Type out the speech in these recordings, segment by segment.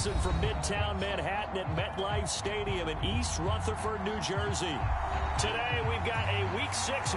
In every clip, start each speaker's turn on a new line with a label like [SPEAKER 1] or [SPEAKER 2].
[SPEAKER 1] 10,000 from Midtown Manhattan at MetLife Stadium in East Rutherford, New Jersey. Today, we've got a Week 6.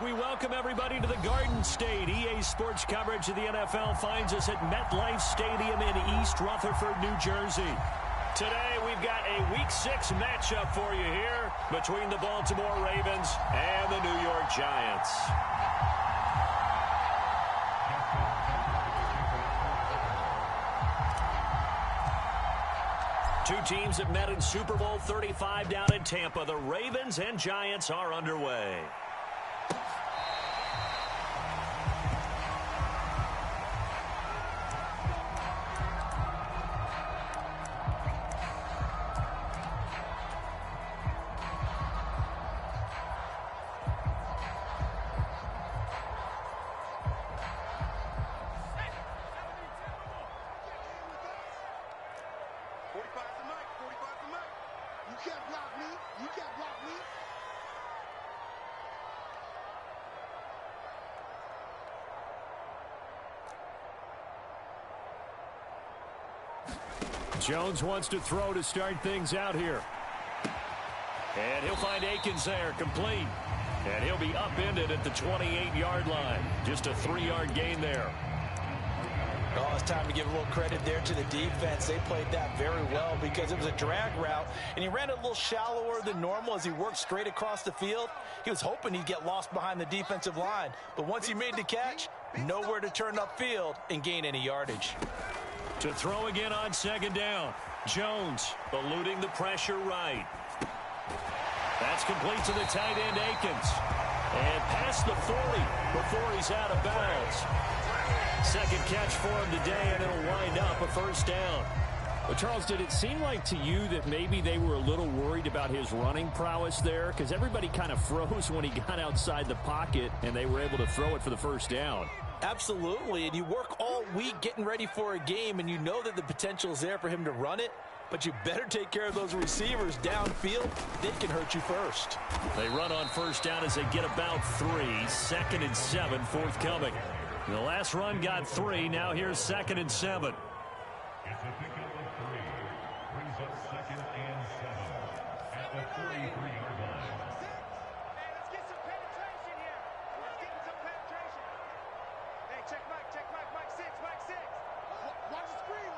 [SPEAKER 1] We welcome everybody to the Garden State. EA Sports coverage of the NFL finds us at MetLife Stadium in East Rutherford, New Jersey. Today, we've got a Week 6 matchup for you here between the Baltimore Ravens and the New York Giants. Two teams have met in Super Bowl 35 down in Tampa. The Ravens and Giants are underway. Jones wants to throw to start things out here. And he'll find Akins there, complete. And he'll be upended at the 28-yard line. Just a 3-yard gain there.
[SPEAKER 2] Oh, it's time to give a little credit there to the defense. They played that very well because it was a drag route, and he ran it a little shallower than normal as he worked straight across the field. He was hoping he'd get lost behind the defensive line, but once he made the catch, nowhere to turn upfield and gain any yardage.
[SPEAKER 1] To throw again on second down. Jones eluding the pressure right. That's complete to the tight end, Akins. And past the 40 before he's out of bounds. Second catch for him today, and it'll wind up a first down.
[SPEAKER 3] Well, Charles, did it seem like to you that maybe they were a little worried about his running prowess there? Because everybody kind of froze when he got outside the pocket, and they were able to throw it for the first down.
[SPEAKER 2] Absolutely, and you work all week getting ready for a game, and you know that the potential is there for him to run it, but you better take care of those receivers downfield. They can hurt you first.
[SPEAKER 1] They run on first down as they get about 3. 2nd and 7 forthcoming. The last run got 3. Now here's 2nd and 7.
[SPEAKER 4] It's a pickup of 3. Brings up 2nd and 7 at the 43-yard line.
[SPEAKER 5] Hey, let's get some penetration here. Let's get some penetration. Hey, check Mike 6, Mike 6. Watch the screen.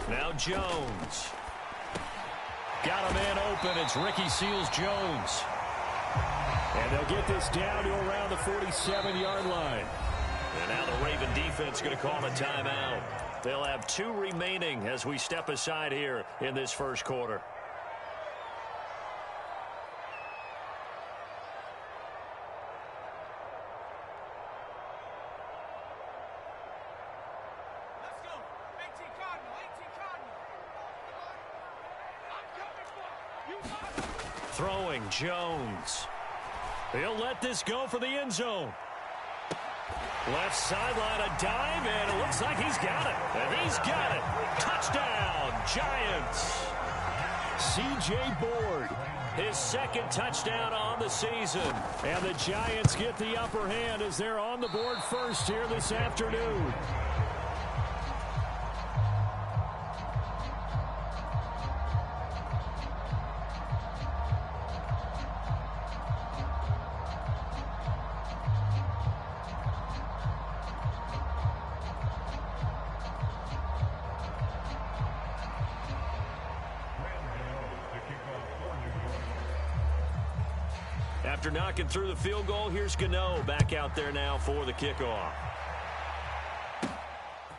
[SPEAKER 1] Now Jones. Got a man open. It's Ricky Seals-Jones. And they'll get this down to around the 47-yard line. And now the Raven defense going to call a timeout. They'll have 2 remaining as we step aside here in this first quarter.
[SPEAKER 5] Let's go. 18 Cardinal. I'm coming for you.
[SPEAKER 1] Throwing Jones. He'll let this go for the end zone. Left sideline, a dive, and it looks like he's got it. And he's got it. Touchdown, Giants. C.J. Board, his 2nd touchdown on the season. And the Giants get the upper hand as they're on the board first here this afternoon. After knocking through the field goal, here's Gano back out there now for the kickoff.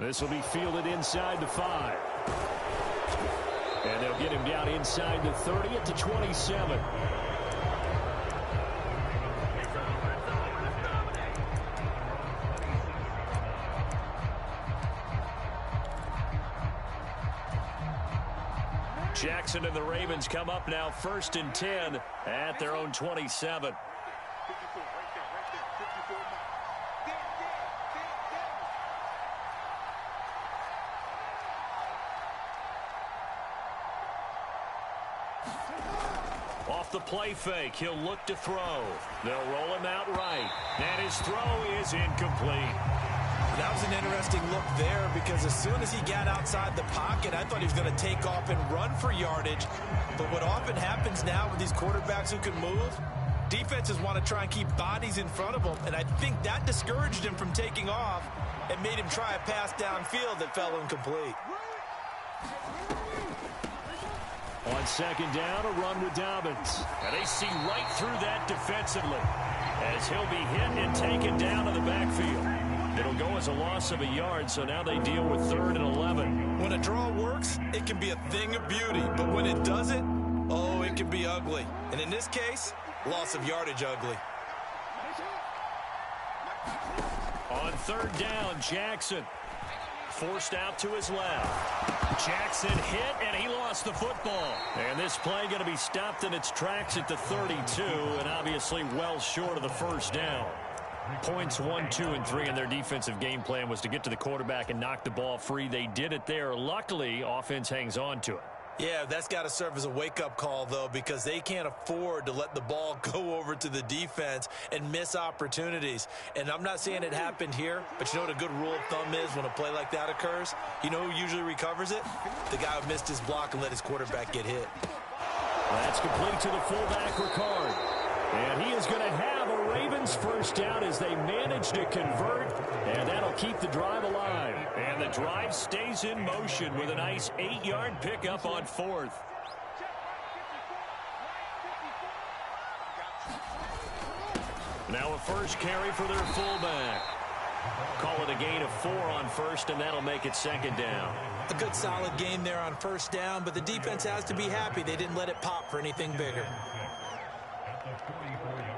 [SPEAKER 1] This will be fielded inside the 5. And they'll get him down inside the 30 at the 27. Jackson and the Ravens come up now 1st and 10 at their own 27. Off the play fake, he'll look to throw. They'll roll him out right. And his throw is incomplete.
[SPEAKER 2] That was an interesting look there because as soon as he got outside the pocket, I thought he was going to take off and run for yardage. But what often happens now with these quarterbacks who can move, Defenses want to try and keep bodies in front of them, and I think that discouraged him from taking off and made him try a pass downfield that fell incomplete.
[SPEAKER 3] On second down, a run with Dobbins.
[SPEAKER 1] And they see right through that defensively as he'll be hit and taken down to the backfield. It'll go as a loss of a yard, so now they deal with 3rd and 11.
[SPEAKER 2] When a draw works, it can be a thing of beauty, but when it doesn't, oh, it can be ugly. And in this case, loss of yardage ugly.
[SPEAKER 1] On 3rd down, Jackson forced out to his left. Jackson hit, and he lost the football. And this play going to be stopped in its tracks at the 32, and obviously well short of the first down. Points 1, 2, and 3 in their defensive game plan was to get to the quarterback and knock the ball free. They did it there. Luckily, offense hangs on to it.
[SPEAKER 2] Yeah, that's got to serve as a wake-up call, though, because they can't afford to let the ball go over to the defense and miss opportunities. And I'm not saying it happened here, but you know what a good rule of thumb is when a play like that occurs? You know who usually recovers it? The guy who missed his block and let his quarterback get hit.
[SPEAKER 3] That's complete to the fullback, Ricard. And he is going to have a Ravens first down as they manage to convert, and that'll keep the drive alive.
[SPEAKER 1] And the drive stays in motion with a nice 8-yard pickup on 4th. Now a first carry for their fullback. Call it a gain of 4 on 1st, and that'll make it 2nd down.
[SPEAKER 2] A good solid gain there on 1st down, but the defense has to be happy they didn't let it pop for anything bigger.
[SPEAKER 4] At the 44-yard line.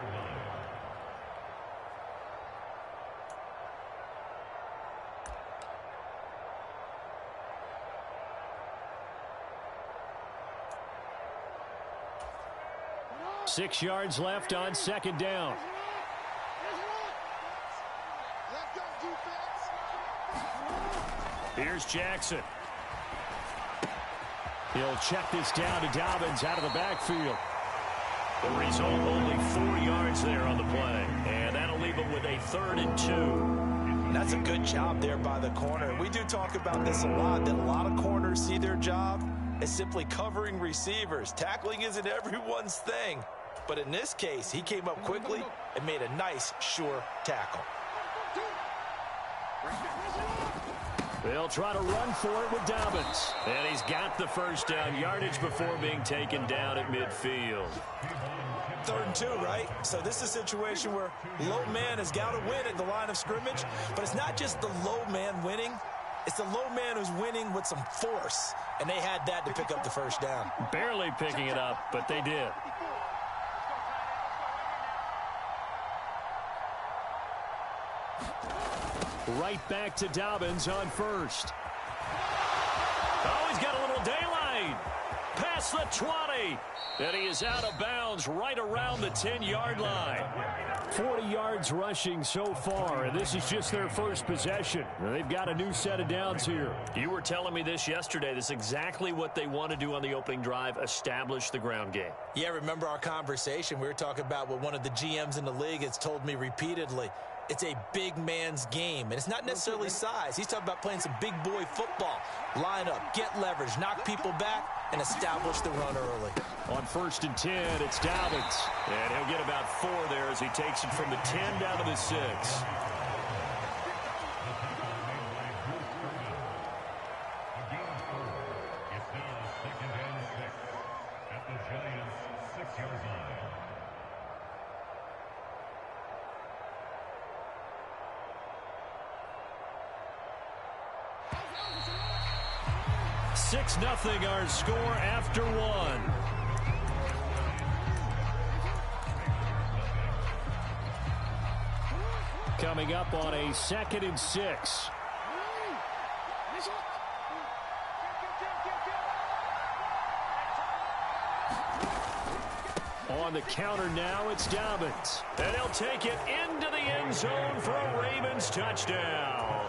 [SPEAKER 3] Six yards left on 2nd down.
[SPEAKER 1] Here's Jackson.
[SPEAKER 3] He'll check this down to Dobbins out of the backfield.
[SPEAKER 1] The result, only 4 yards there on the play. And that'll leave him with a 3rd and 2.
[SPEAKER 2] That's a good job there by the corner. We do talk about this a lot, that a lot of corners see their job as simply covering receivers. Tackling isn't everyone's thing. But in this case, he came up quickly and made a nice, sure tackle.
[SPEAKER 3] They'll try to run for it with Dobbins.
[SPEAKER 1] And he's got the first down yardage before being taken down at midfield.
[SPEAKER 2] 3rd and 2, right? So this is a situation where low man has got to win at the line of scrimmage. But it's not just the low man winning. It's the low man who's winning with some force. And they had that to pick up the first down.
[SPEAKER 1] Barely picking it up, but they did.
[SPEAKER 3] Right back to Dobbins on 1st.
[SPEAKER 1] Oh, he's got a little daylight. Past the 20. And he is out of bounds right around the 10-yard line.
[SPEAKER 3] 40 yards rushing so far, and this is just their first possession. They've got a new set of downs here.
[SPEAKER 1] You were telling me this yesterday. This is exactly what they want to do on the opening drive, establish the ground game.
[SPEAKER 2] Yeah, remember our conversation? We were talking about what one of the GMs in the league has told me repeatedly. It's a big man's game, and it's not necessarily size. He's talking about playing some big boy football. Line up, get leverage, knock people back, and establish the run early.
[SPEAKER 3] On 1st and 10, it's Dobbins.
[SPEAKER 1] And he'll get about 4 there as he takes it from the 10 down to the 6.
[SPEAKER 4] It's now 2nd and 6 at the Giants' 6-yard line.
[SPEAKER 1] Six 0 our score after 1.
[SPEAKER 3] Coming up on a 2nd and 6. On the counter now, it's Dobbins.
[SPEAKER 1] And he'll take it into the end zone for a Ravens touchdown.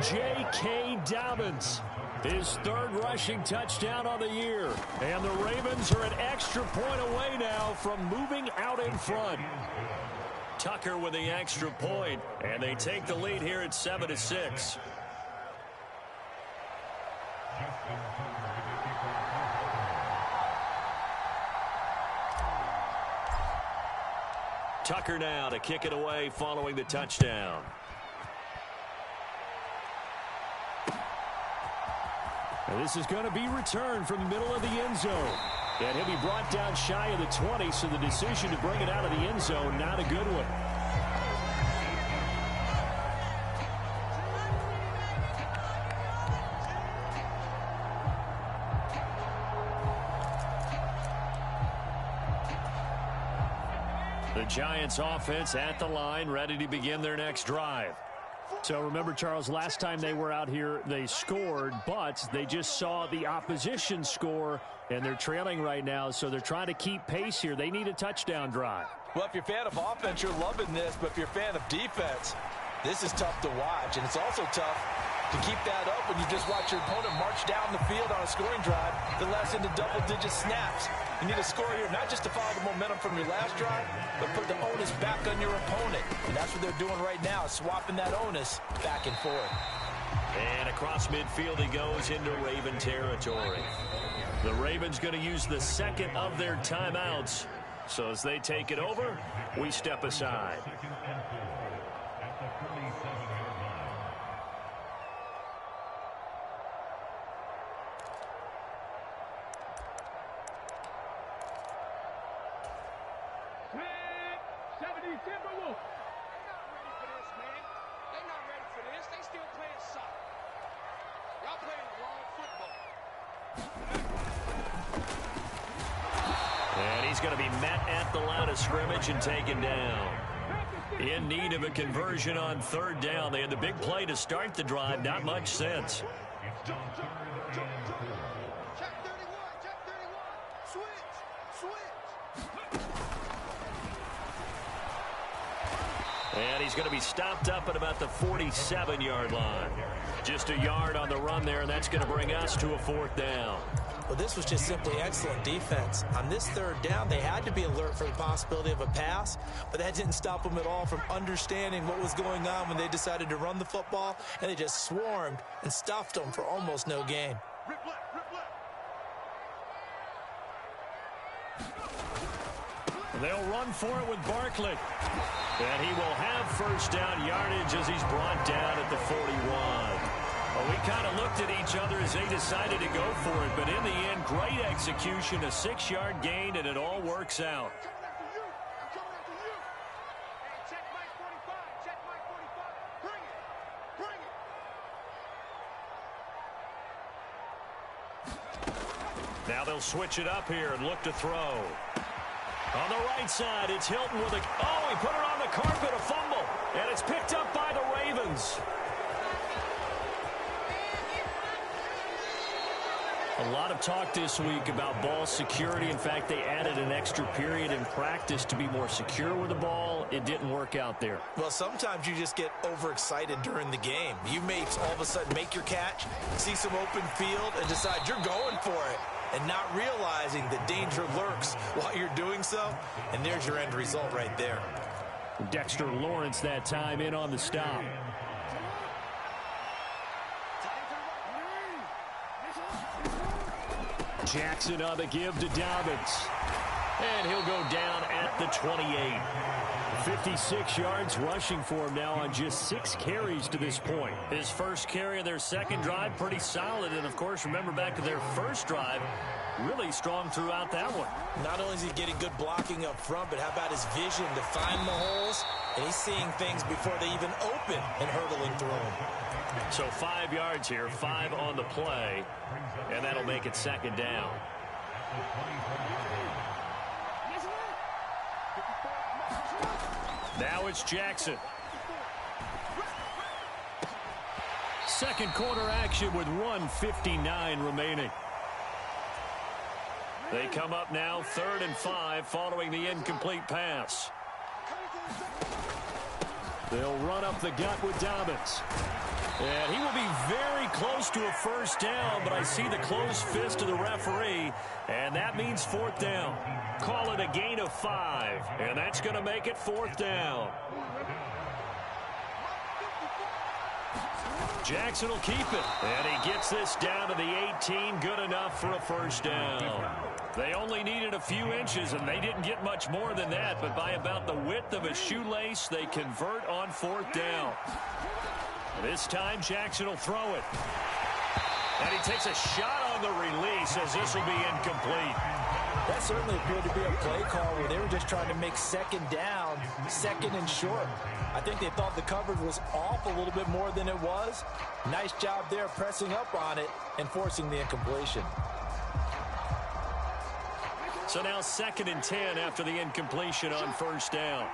[SPEAKER 3] J.K. Dobbins, his 3rd rushing touchdown on the year. And the Ravens are an extra point away now from moving out in front.
[SPEAKER 1] Tucker with the extra point, and they take the lead here at 7-6. Tucker now to kick it away following the touchdown.
[SPEAKER 3] And this is going to be returned from the middle of the end zone. And he'll be brought down shy of the 20, so the decision to bring it out of the end zone, not a good one.
[SPEAKER 1] The Giants offense at the line, ready to begin their next drive.
[SPEAKER 3] So remember, Charles, last time they were out here, they scored, but they just saw the opposition score, and they're trailing right now, so they're trying to keep pace here. They need a touchdown drive.
[SPEAKER 2] Well, if you're a fan of offense, you're loving this, but if you're a fan of defense, this is tough to watch, and it's also tough to keep that up when you just watch your opponent march down the field on a scoring drive that lasts into double-digit snaps. You need a score here, not just to follow the momentum from your last drive, but put the onus back on your opponent. And that's what they're doing right now, swapping that onus back and forth.
[SPEAKER 1] And across midfield he goes into Raven territory. The Ravens going to use the second of their timeouts. So as they take it over, we step aside. Going to be met at the line of scrimmage and taken down. In need of a conversion on third down. They had the big play to start the drive. Not much sense.
[SPEAKER 5] Check 31, check 31. Switch.
[SPEAKER 1] And he's going to be stopped up at about the 47-yard line. Just a yard on the run there, and that's going to bring us to a fourth down.
[SPEAKER 2] Well, this was just simply excellent defense. On this third down, they had to be alert for the possibility of a pass, but that didn't stop them at all from understanding what was going on when they decided to run the football, and they just swarmed and stuffed them for almost no gain.
[SPEAKER 5] Rip left, rip left.
[SPEAKER 3] They'll run for it with Barkley. And he will have first down yardage as he's brought down at the 41. Well, we kind of looked at each other as they decided to go for it, but in the end, great execution, a 6-yard gain, and it all works out.
[SPEAKER 5] Coming after you. I'm coming after you. Hey, check Mike 45. Check Mike 45. Bring it. Bring it.
[SPEAKER 1] Now they'll switch it up here and look to throw. On the right side, it's Hilton with a... Oh, he put it on the carpet, a fumble. And it's picked up by the Ravens.
[SPEAKER 3] A lot of talk this week about ball security. In fact, they added an extra period in practice to be more secure with the ball. It didn't work out there.
[SPEAKER 2] Well, sometimes you just get overexcited during the game. You may all of a sudden make your catch, see some open field, and decide you're going for it, and not realizing that danger lurks while you're doing so. And there's your end result right there.
[SPEAKER 3] Dexter Lawrence that time in on the stop. Jackson on the give to Dobbins. And he'll go down at the 28. 56 yards rushing for him now on just 6 carries to this point.
[SPEAKER 1] His first carry of their second drive, pretty solid. And, of course, remember back to their first drive, really strong throughout that one.
[SPEAKER 2] Not only is he getting good blocking up front, but how about his vision to find the holes? And he's seeing things before they even open and hurdling through them.
[SPEAKER 1] So 5 yards here, 5 on the play, and that'll make it second down. Now it's Jackson.
[SPEAKER 3] Second quarter action with 1:59 remaining.
[SPEAKER 1] They come up now 3rd and 5 following the incomplete pass.
[SPEAKER 3] They'll run up the gut with Dobbins.
[SPEAKER 1] And he will be very close to a first down, but I see the closed fist of the referee, and that means 4th down. Call it a gain of 5, and that's going to make it 4th down. Jackson will keep it. And he gets this down to the 18. Good enough for a first down. They only needed a few inches, and they didn't get much more than that. But by about the width of a shoelace, they convert on 4th down. This time, Jackson will throw it. And he takes a shot on the release as this will be incomplete.
[SPEAKER 2] That certainly appeared to be a play call where they were just trying to make second down, second and short. I think they thought the coverage was off a little bit more than it was. Nice job there pressing up on it and forcing the incompletion.
[SPEAKER 1] So now 2nd and 10 after the incompletion on first down.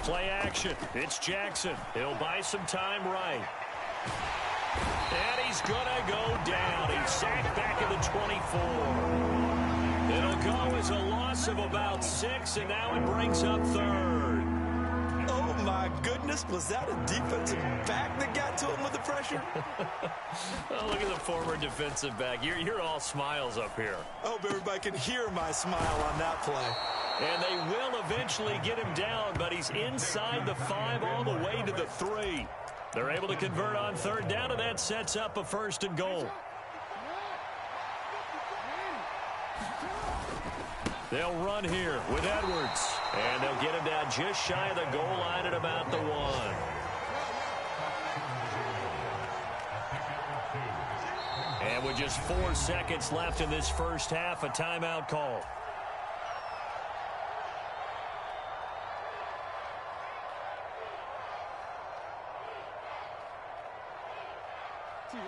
[SPEAKER 1] Play action. It's Jackson. He'll buy some time right. And he's going to go down. He's sacked back at the 24. It'll go as a loss of about 6, and now it brings up 3rd.
[SPEAKER 2] Oh, my goodness. Was that a defensive back that got to him with the pressure?
[SPEAKER 1] Oh, look at the former defensive back. You're all smiles up here.
[SPEAKER 2] I hope everybody can hear my smile on that play.
[SPEAKER 1] And they will eventually get him down, but he's inside the 5 all the way to the 3. They're able to convert on 3rd down, and that sets up a 1st and goal. They'll run here with Edwards. And they'll get him down just shy of the goal line at about the 1. And with just 4 seconds left in this first half, a timeout call.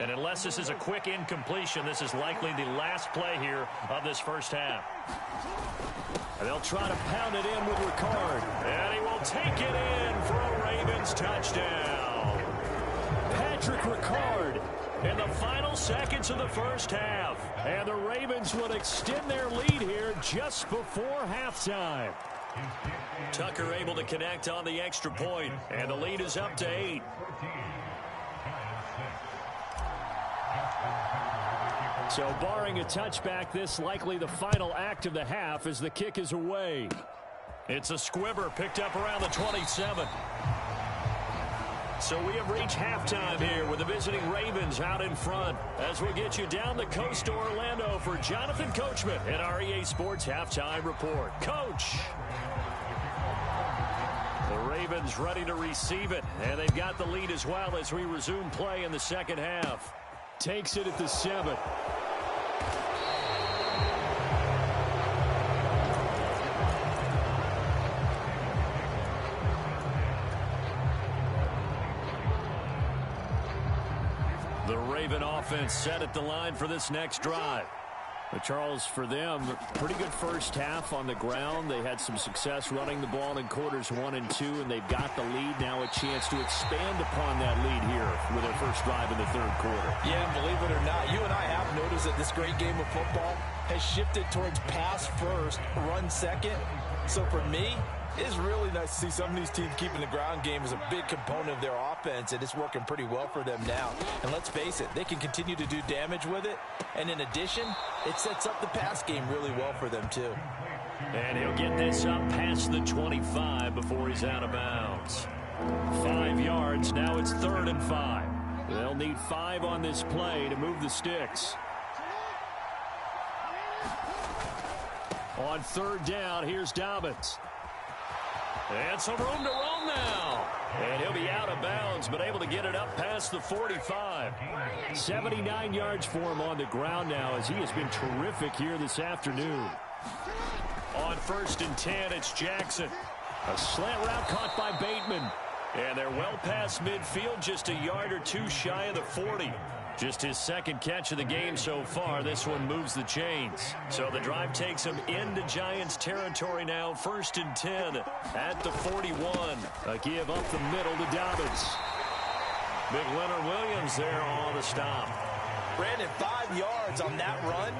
[SPEAKER 1] And unless this is a quick incompletion, this is likely the last play here of this first half. And they'll try to pound it in with Ricard. And he will take it in for a Ravens touchdown. Patrick Ricard in the final seconds of the first half. And the Ravens will extend their lead here just before halftime. Tucker able to connect on the extra point, and the lead is up to 8. So barring a touchback, this likely the final act of the half as the kick is away. It's a squibber picked up around the 27. So we have reached halftime here with the visiting Ravens out in front. As we get you down the coast to Orlando for Jonathan Coachman at our EA Sports Halftime Report. Coach! The Ravens ready to receive it, and they've got the lead as well as we resume play in the second half. Takes it at the 7. The Raven offense set at the line for this next drive. But Charles, for them, pretty good first half on the ground. They had some success running the ball in quarters 1 and 2, and they've got the lead. Now a chance to expand upon that lead here with their first drive in the 3rd quarter.
[SPEAKER 2] Yeah, and believe it or not, you and I have noticed that this great game of football has shifted towards pass first, run second. So for me, it's really nice to see some of these teams keeping the ground game as a big component of their offense, and it's working pretty well for them now. And let's face it, they can continue to do damage with it. And in addition, it sets up the pass game really well for them, too.
[SPEAKER 1] And he'll get this up past the 25 before he's out of bounds. 5 yards. Now it's 3rd and 5. They'll need 5 on this play to move the sticks. On 3rd down, here's Dobbins. And some room to roam now. And he'll be out of bounds, but able to get it up past the 45. 79 yards for him on the ground now as he has been terrific here this afternoon. On 1st and 10, it's Jackson. A slant route caught by Bateman. And they're well past midfield, just a yard or 2 shy of the 40. Just his 2nd catch of the game so far. This one moves the chains. So the drive takes him into Giants territory now. 1st and 10 at the 41. A give up the middle to Dobbins. Big Leonard Williams there on the stop.
[SPEAKER 2] Brandon, 5 yards on that run.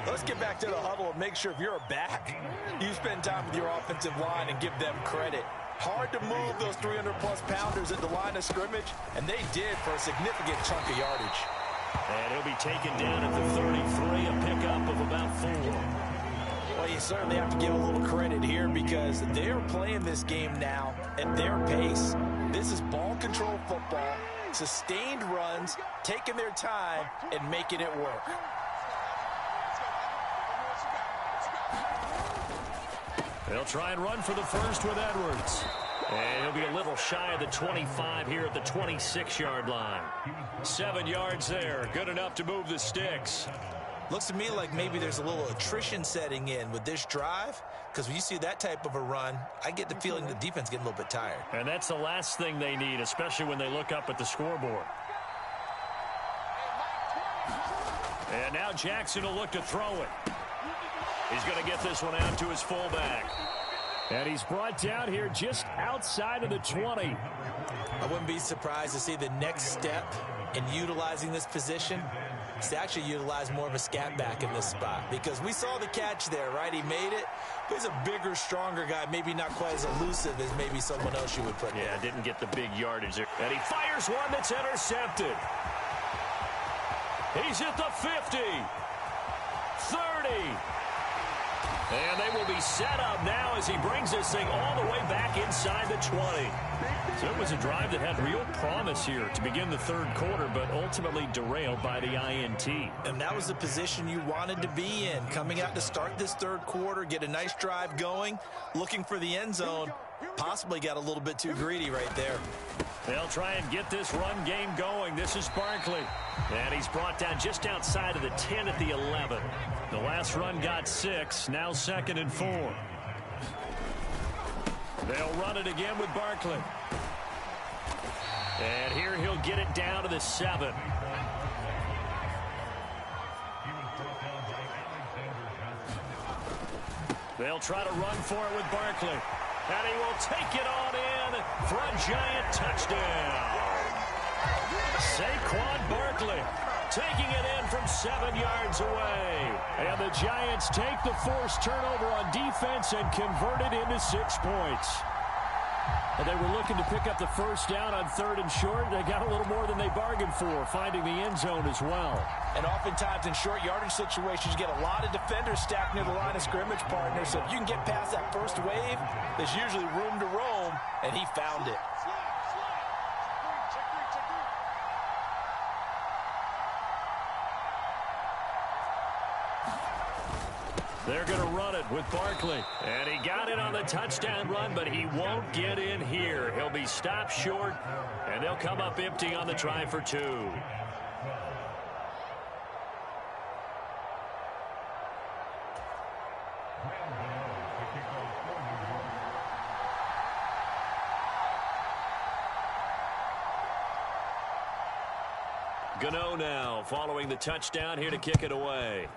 [SPEAKER 2] Let's get back to the huddle and make sure if you're a back, you spend time with your offensive line and give them credit. Hard to move those 300-plus pounders at the line of scrimmage, and they did for a significant chunk of yardage.
[SPEAKER 1] And he'll be taken down at the 33, a pickup of about 4.
[SPEAKER 2] Well, you certainly have to give a little credit here because they're playing this game now at their pace. This is ball control football, sustained runs, taking their time, and making it work.
[SPEAKER 1] They'll try and run for the first with Edwards. And he'll be a little shy of the 25 here at the 26-yard line. 7 yards there. Good enough to move the sticks.
[SPEAKER 2] Looks to me like maybe there's a little attrition setting in with this drive, because when you see that type of a run, I get the feeling the defense getting a little bit tired.
[SPEAKER 1] And that's the last thing they need, especially when they look up at the scoreboard. And now Jackson will look to throw it. He's going to get this one out to his fullback. And he's brought down here just outside of the 20.
[SPEAKER 2] I wouldn't be surprised to see the next step in utilizing this position is to actually utilize more of a scat back in this spot, because we saw the catch there, right? He made it. But he's a bigger, stronger guy, maybe not quite as elusive as maybe someone else you would put there.
[SPEAKER 1] Yeah, didn't get the big yardage there. And he fires one that's intercepted. He's at the 50. 30. And they will be set up now as he brings this thing all the way back inside the 20. So it was a drive that had real promise here to begin the third quarter, but ultimately derailed by the INT.
[SPEAKER 2] And that was the position you wanted to be in, coming out to start this third quarter, get a nice drive going, looking for the end zone. Possibly got a little bit too greedy right there.
[SPEAKER 1] They'll try and get this run game going. This is Barkley. And he's brought down just outside of the 10 at the 11. The last run got 6, now 2nd and 4. They'll run it again with Barkley. And here he'll get it down to the 7. They'll try to run for it with Barkley. And he will take it on in for a giant touchdown. Saquon Barkley taking it in from 7 yards away. And the Giants take the forced turnover on defense and convert it into 6 points. And they were looking to pick up the first down on 3rd and short. They got a little more than they bargained for, finding the end zone as well.
[SPEAKER 2] And oftentimes in short yardage situations, you get a lot of defenders stacked near the line of scrimmage, partner. So if you can get past that first wave, there's usually room to roam, and he found it.
[SPEAKER 1] They're going to run it with Barkley. And he got it on the touchdown run, but he won't get in here. He'll be stopped short, and they'll come up empty on the try for 2. Gano now following the touchdown here to kick it away.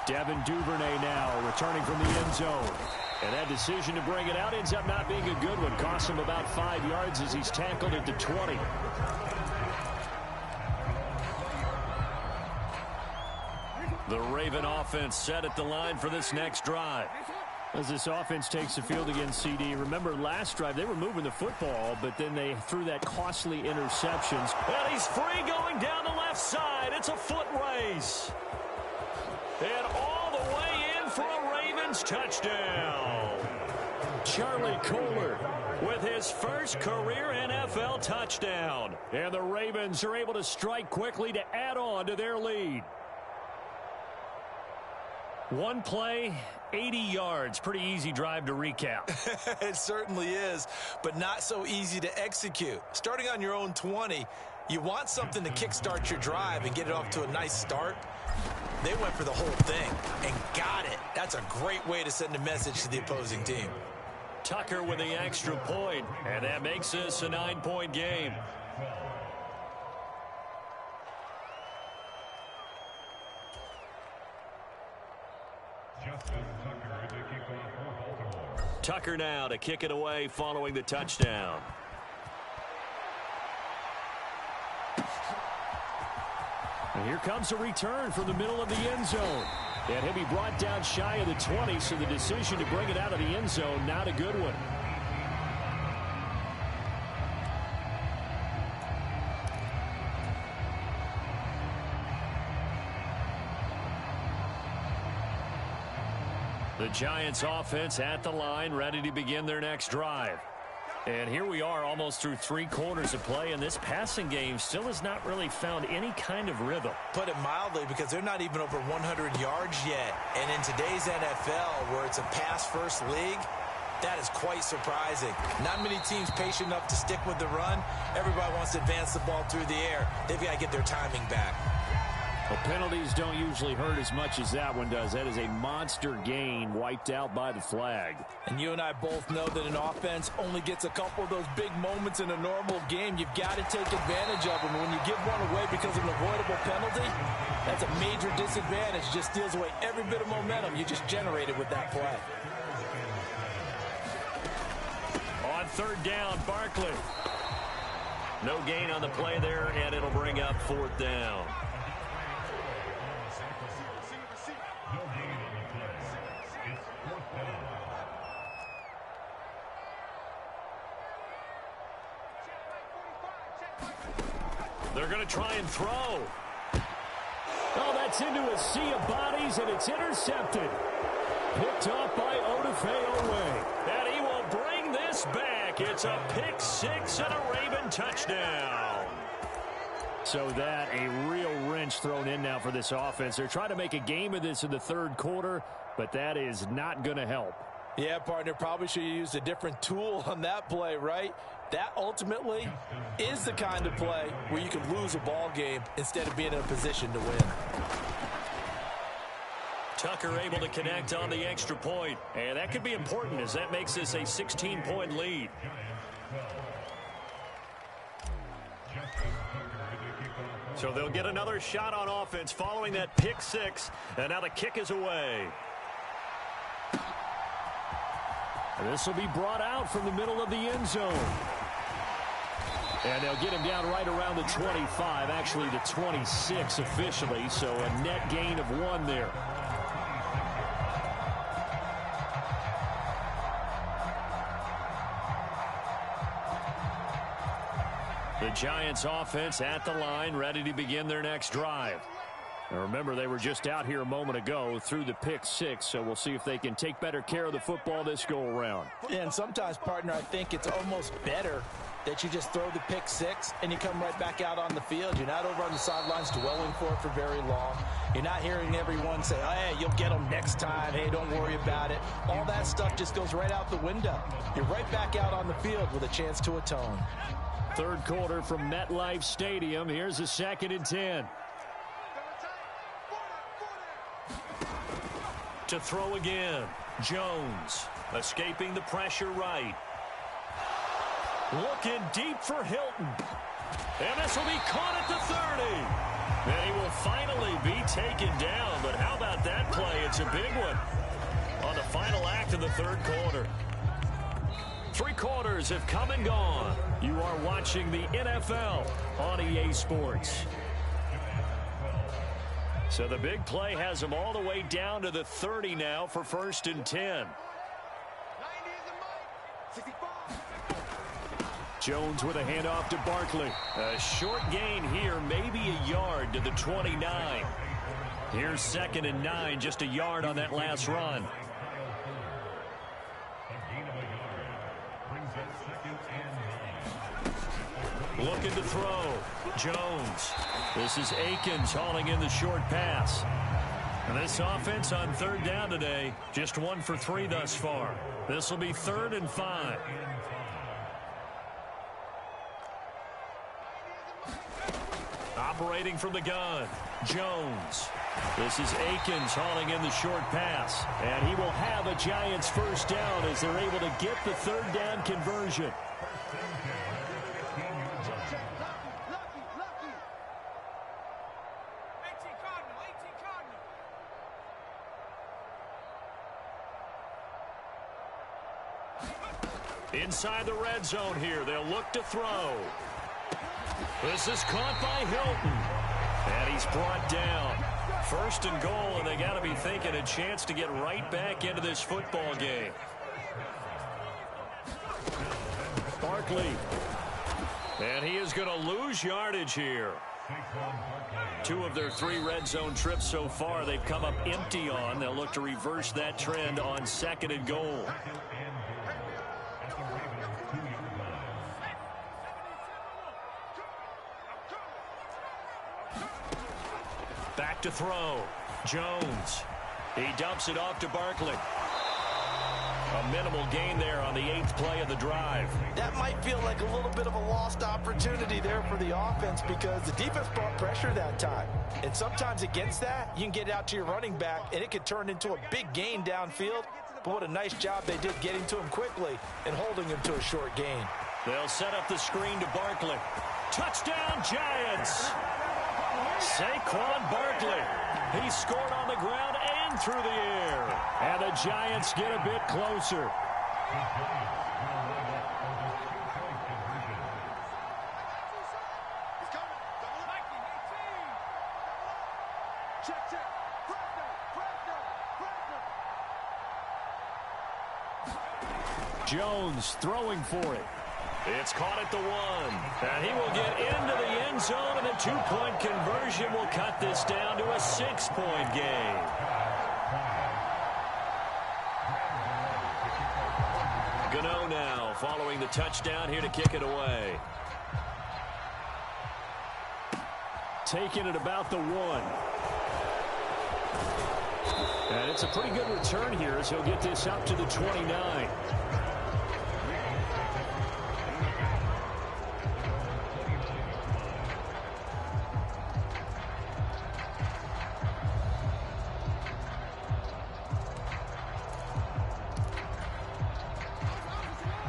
[SPEAKER 1] Devin Duvernay now returning from the end zone. And that decision to bring it out ends up not being a good one. Costs him about 5 yards as he's tackled at the 20. The Raven offense set at the line for this next drive. As this offense takes the field against CD, remember last drive they were moving the football, but then they threw that costly interceptions. And he's free going down the left side. It's a foot race. And all the way in for a Ravens touchdown. Charlie Kohler with his first career NFL touchdown. And the Ravens are able to strike quickly to add on to their lead. One play, 80 yards. Pretty easy drive to recap.
[SPEAKER 2] It certainly is, but not so easy to execute. Starting on your own 20, you want something to kickstart your drive and get it off to a nice start. They went for the whole thing and got it. That's a great way to send a message to the opposing team.
[SPEAKER 1] Tucker with the extra point, and that makes this a 9-point game. Tucker now to kick it away following the touchdown. And here comes a return from the middle of the end zone. And he'll be brought down shy of the 20, so the decision to bring it out of the end zone, not a good one.
[SPEAKER 3] The Giants offense at the line, ready to begin their next drive. And here we are almost through 3 quarters of play, and this passing game still has not really found any kind of rhythm.
[SPEAKER 2] Put it mildly, because they're not even over 100 yards yet. And in today's NFL, where it's a pass-first league, that is quite surprising. Not many teams patient enough to stick with the run. Everybody wants to advance the ball through the air. They've got to get their timing back.
[SPEAKER 3] Well, penalties don't usually hurt as much as that one does. That is a monster gain wiped out by the flag.
[SPEAKER 2] And you and I both know that an offense only gets a couple of those big moments in a normal game. You've got to take advantage of them. When you give one away because of an avoidable penalty, that's a major disadvantage. Just steals away every bit of momentum you just generated with that play.
[SPEAKER 3] On third down, Barkley. No gain on the play there, and it'll bring up fourth down. They're going to try and throw. Oh, that's into a sea of bodies, and it's intercepted. Picked up by Odafe-Oweh. And he will bring this back. It's a pick six and a Raven touchdown. So that a real wrench thrown in now for this offense. They're trying to make a game of this in the third quarter, but that is not going to help.
[SPEAKER 2] Yeah, partner, probably should have used a different tool on that play, right? That ultimately is the kind of play where you can lose a ball game instead of being in a position to win.
[SPEAKER 3] Tucker able to connect on the extra point, and that could be important as that makes this a 16-point lead. So they'll get another shot on offense following that pick six, and now the kick is away. This will be brought out from the middle of the end zone. And they'll get him down right around the 25, actually the 26 officially, so a net gain of 1 there. The Giants offense at the line, ready to begin their next drive. Now remember, they were just out here a moment ago through the pick six, so we'll see if they can take better care of the football this go-around.
[SPEAKER 2] And sometimes, partner, I think it's almost better that you just throw the pick six and you come right back out on the field. You're not over on the sidelines dwelling for it for very long. You're not hearing everyone say, oh, hey, you'll get them next time. Hey, don't worry about it. All that stuff just goes right out the window. You're right back out on the field with a chance to atone.
[SPEAKER 3] Third quarter from MetLife Stadium. Here's a 2nd and 10. To throw again. Jones escaping the pressure right. Looking deep for Hilton. And this will be caught at the 30. And he will finally be taken down. But how about that play? It's a big one on the final act of the third quarter. 3 quarters have come and gone. You are watching the NFL on EA Sports. So the big play has them all the way down to the 30 now for 1st and 10. Jones with a handoff to Barkley. A short gain here, maybe a yard to the 29. Here's 2nd and 9, just a yard on that last run. Looking to throw. Jones. This is Akins hauling in the short pass. And this offense on 3rd down today, just 1 for 3 thus far. This will be 3rd and 5. Operating from the gun, Jones. This is Akins hauling in the short pass. And he will have a Giants 1st down as they're able to get the 3rd down conversion. Inside the red zone here, they'll look to throw. This is caught by Hilton. And he's brought down. 1st and goal, and they got to be thinking a chance to get right back into this football game. Barkley. And he is going to lose yardage here.
[SPEAKER 1] 2 of their 3 red zone trips so far, they've come up empty on. They'll look to reverse that trend on 2nd and goal. Back to throw. Jones. He dumps it off to Barkley. A minimal gain there on the 8th play of the drive.
[SPEAKER 2] That might feel like a little bit of a lost opportunity there for the offense because the defense brought pressure that time. And sometimes against that, you can get out to your running back, and it could turn into a big gain downfield. But what a nice job they did getting to him quickly and holding him to a short gain.
[SPEAKER 1] They'll set up the screen to Barkley. Touchdown, Giants! Saquon Barkley. He scored on the ground and through the air. And the Giants get a bit closer. Jones throwing for it. It's caught at the 1. And he will get into the end zone, and a 2-point conversion will cut this down to a 6-point game. Gano now following the touchdown here to kick it away. Taking it about the 1. And it's a pretty good return here as he'll get this up to the 29.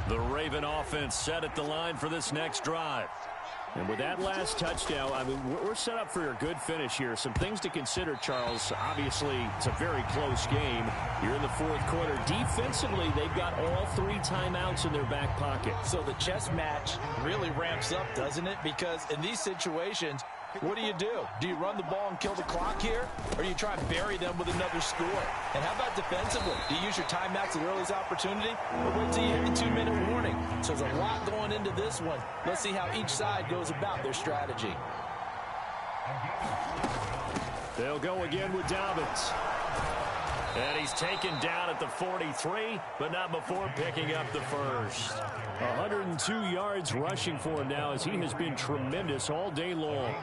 [SPEAKER 1] The Raven offense set at the line for this next drive. And with that last touchdown, I mean, we're set up for a good finish here. Some things to consider, Charles. Obviously, it's a very close game. You're in the 4th quarter. Defensively, they've got all 3 timeouts in their back pocket.
[SPEAKER 2] So the chess match really ramps up, doesn't it? Because in these situations, what do? Do you run the ball and kill the clock here? Or do you try and bury them with another score? And how about defensively? Do you use your timeouts at the earliest opportunity? Or wait till you hit the 2-minute warning? So there's a lot going into this one. Let's see how each side goes about their strategy.
[SPEAKER 1] They'll go again with Dobbins. And he's taken down at the 43, but not before picking up the first. 102 yards rushing for him now as he has been tremendous all day long.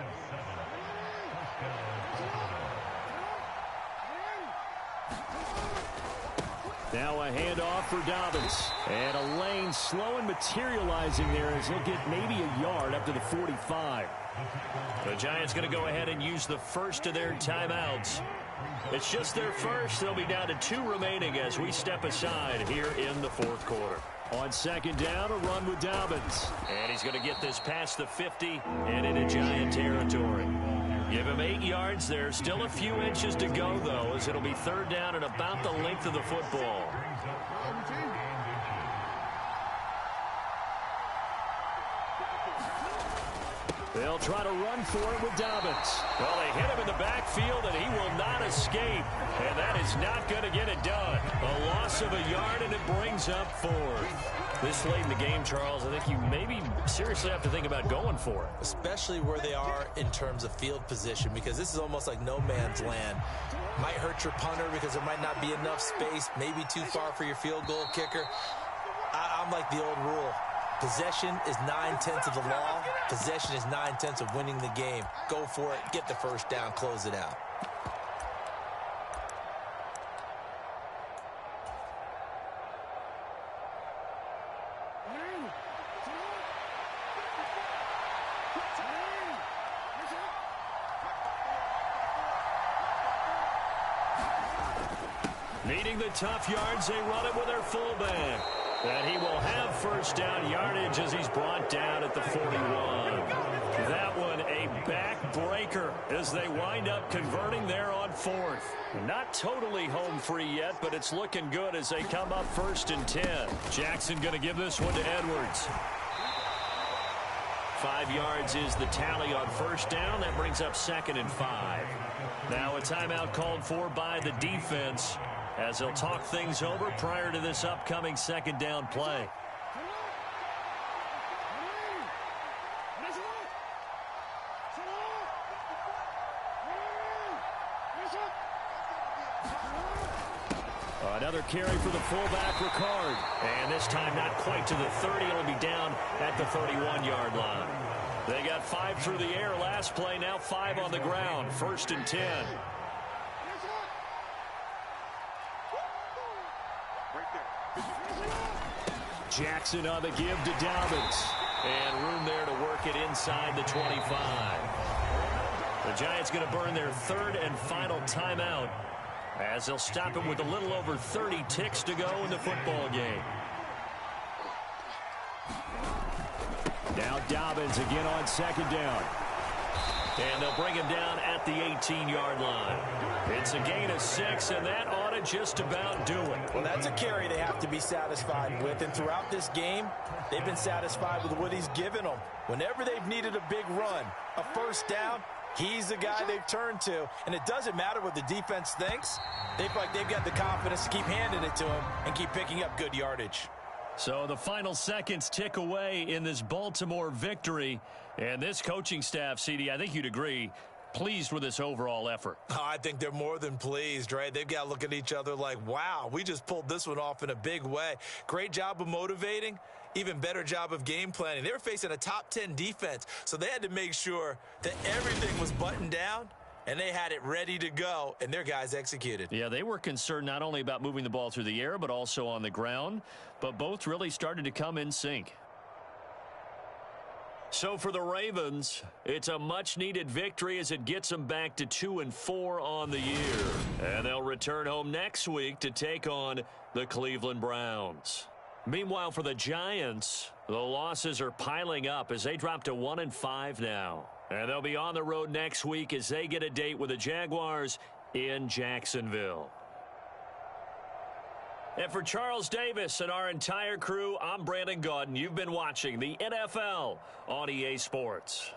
[SPEAKER 1] Now a handoff for Dobbins. And a lane slow and materializing there as he'll get maybe a yard up to the 45. The Giants going to go ahead and use the first of their timeouts. It's just their first. They'll be down to 2 remaining as we step aside here in the 4th quarter. On 2nd down, a run with Dobbins. And he's going to get this past the 50 and into Giant territory. Give him 8 yards there. Still a few inches to go, though, as it'll be 3rd down and about the length of the football. They'll try to run for it with Dobbins. Well, they hit him in the backfield, and he will not escape. And that is not going to get it done. A loss of a yard, and it brings up 4th. This late in the game, Charles, I think you maybe seriously have to think about going for it.
[SPEAKER 2] Especially where they are in terms of field position, because this is almost like no man's land. Might hurt your punter because there might not be enough space, maybe too far for your field goal kicker. I'm like the old rule. Possession is 9/10 of the law. Possession is 9/10 of winning the game. Go for it. Get the first down. Close it out.
[SPEAKER 1] Needing the tough yards, they run it with their fullback. And he will have 1st down yardage as he's brought down at the 41. That one a backbreaker as they wind up converting there on 4th. Not totally home free yet, but it's looking good as they come up 1st and 10. Jackson going to give this one to Edwards. 5 yards is the tally on 1st down. That brings up 2nd and 5. Now a timeout called for by the defense, as they'll talk things over prior to this upcoming 2nd down play. Another carry for the fullback, Ricard. And this time not quite to the 30. It'll be down at the 31-yard line. They got 5 through the air last play, now 5 on the ground. 1st and 10. Jackson on the give to Dobbins. And room there to work it inside the 25. The Giants going to burn their 3rd and final timeout as they'll stop him with a little over 30 ticks to go in the football game. Now Dobbins again on 2nd down. And they'll bring him down at the 18-yard line. It's a gain of 6, and that ought to just about do it.
[SPEAKER 2] Well, that's a carry they have to be satisfied with. And throughout this game, they've been satisfied with what he's given them. Whenever they've needed a big run, a 1st down, he's the guy they've turned to. And it doesn't matter what the defense thinks. They feel like they've got the confidence to keep handing it to him and keep picking up good yardage.
[SPEAKER 1] So the final seconds tick away in this Baltimore victory. And this coaching staff, CD, I think you'd agree, pleased with this overall effort.
[SPEAKER 6] Oh, I think they're more than pleased, right? They've got to look at each other like, wow, we just pulled this one off in a big way. Great job of motivating, even better job of game planning. They were facing a top 10 defense, so they had to make sure that everything was buttoned down, and they had it ready to go, and their guys executed.
[SPEAKER 1] Yeah, they were concerned not only about moving the ball through the air, but also on the ground, but both really started to come in sync. So for the Ravens, it's a much-needed victory as it gets them back to 2-4 on the year. And they'll return home next week to take on the Cleveland Browns. Meanwhile, for the Giants, the losses are piling up as they drop to 1-5 now. And they'll be on the road next week as they get a date with the Jaguars in Jacksonville. And for Charles Davis and our entire crew, I'm Brandon Gaudin. You've been watching the NFL on EA Sports.